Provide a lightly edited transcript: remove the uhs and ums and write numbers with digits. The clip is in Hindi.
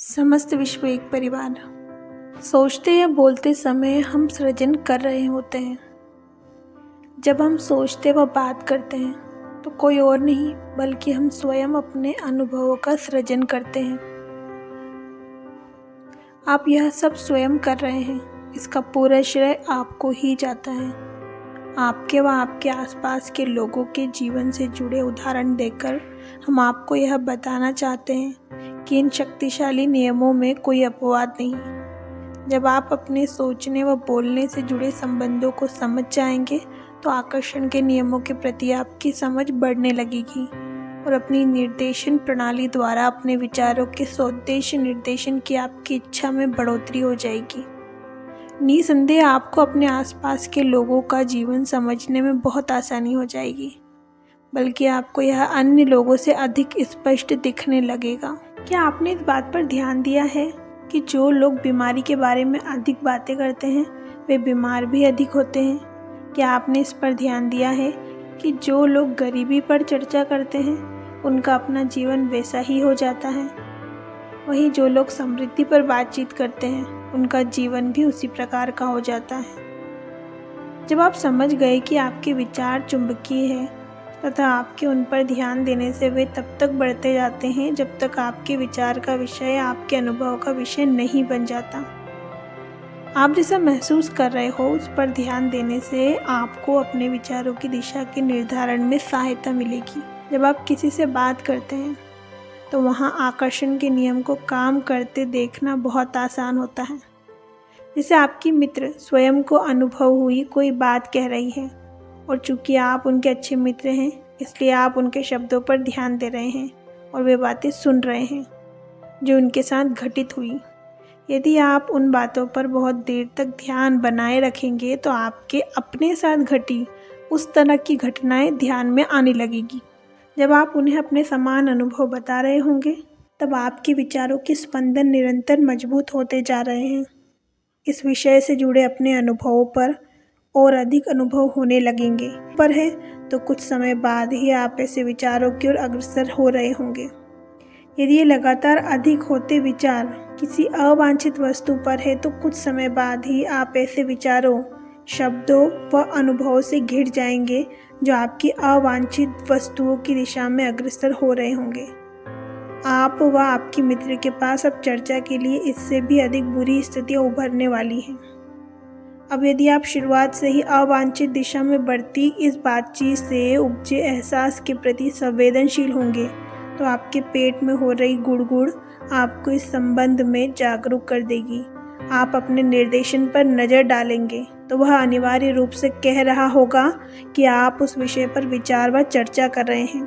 समस्त विश्व एक परिवार। सोचते या बोलते समय हम सृजन कर रहे होते हैं। जब हम सोचते व बात करते हैं तो कोई और नहीं बल्कि हम स्वयं अपने अनुभवों का सृजन करते हैं। आप यह सब स्वयं कर रहे हैं, इसका पूरा श्रेय आपको ही जाता है। आपके व आपके आसपास के लोगों के जीवन से जुड़े उदाहरण देकर हम आपको यह बताना चाहते हैं कि इन शक्तिशाली नियमों में कोई अपवाद नहीं। जब आप अपने सोचने व बोलने से जुड़े संबंधों को समझ जाएंगे तो आकर्षण के नियमों के प्रति आपकी समझ बढ़ने लगेगी और अपनी निर्देशन प्रणाली द्वारा अपने विचारों के सौदेश्य निर्देशन की आपकी इच्छा में बढ़ोतरी हो जाएगी। निसंदेह आपको अपने आसपास के लोगों का जीवन समझने में बहुत आसानी हो जाएगी, बल्कि आपको यह अन्य लोगों से अधिक स्पष्ट दिखने लगेगा। क्या आपने इस बात पर ध्यान दिया है कि जो लोग बीमारी के बारे में अधिक बातें करते हैं वे बीमार भी अधिक होते हैं? क्या आपने इस पर ध्यान दिया है कि जो लोग गरीबी पर चर्चा करते हैं उनका अपना जीवन वैसा ही हो जाता है? वहीं जो लोग समृद्धि पर बातचीत करते हैं उनका जीवन भी उसी प्रकार का हो जाता है। जब आप समझ गए कि आपके विचार चुंबकीय हैं तथा आपके उन पर ध्यान देने से वे तब तक बढ़ते जाते हैं जब तक आपके विचार का विषय आपके अनुभव का विषय नहीं बन जाता। आप जैसा महसूस कर रहे हो उस पर ध्यान देने से आपको अपने विचारों की दिशा के निर्धारण में सहायता मिलेगी। जब आप किसी से बात करते हैं तो वहाँ आकर्षण के नियम को काम करते देखना बहुत आसान होता है। जैसे आपकी मित्र स्वयं को अनुभव हुई कोई बात कह रही है और चूंकि आप उनके अच्छे मित्र हैं इसलिए आप उनके शब्दों पर ध्यान दे रहे हैं और वे बातें सुन रहे हैं जो उनके साथ घटित हुई। यदि आप उन बातों पर बहुत देर तक ध्यान बनाए रखेंगे तो आपके अपने साथ घटी उस तरह की घटनाएं ध्यान में आने लगेगी। जब आप उन्हें अपने समान अनुभव बता रहे होंगे तब आपके विचारों के स्पंदन निरंतर मजबूत होते जा रहे हैं। इस विषय से जुड़े अपने अनुभवों पर और अधिक अनुभव होने लगेंगे पर है तो कुछ समय बाद ही आप ऐसे विचारों की ओर अग्रसर हो रहे होंगे। यदि ये लगातार अधिक होते विचार किसी अवांछित वस्तु पर है तो कुछ समय बाद ही आप ऐसे विचारों, शब्दों व अनुभवों से घिर जाएंगे जो आपकी अवांछित वस्तुओं की दिशा में अग्रसर हो रहे होंगे। आप व आपकी मित्र के पास अब चर्चा के लिए इससे भी अधिक बुरी स्थितियां उभरने वाली हैं। अब यदि आप शुरुआत से ही अवांछित दिशा में बढ़ती इस बातचीत से उपजे एहसास के प्रति संवेदनशील होंगे तो आपके पेट में हो रही गुड़गुड़ आपको इस संबंध में जागरूक कर देगी। आप अपने निर्देशन पर नज़र डालेंगे तो वह अनिवार्य रूप से कह रहा होगा कि आप उस विषय पर विचार व चर्चा कर रहे हैं।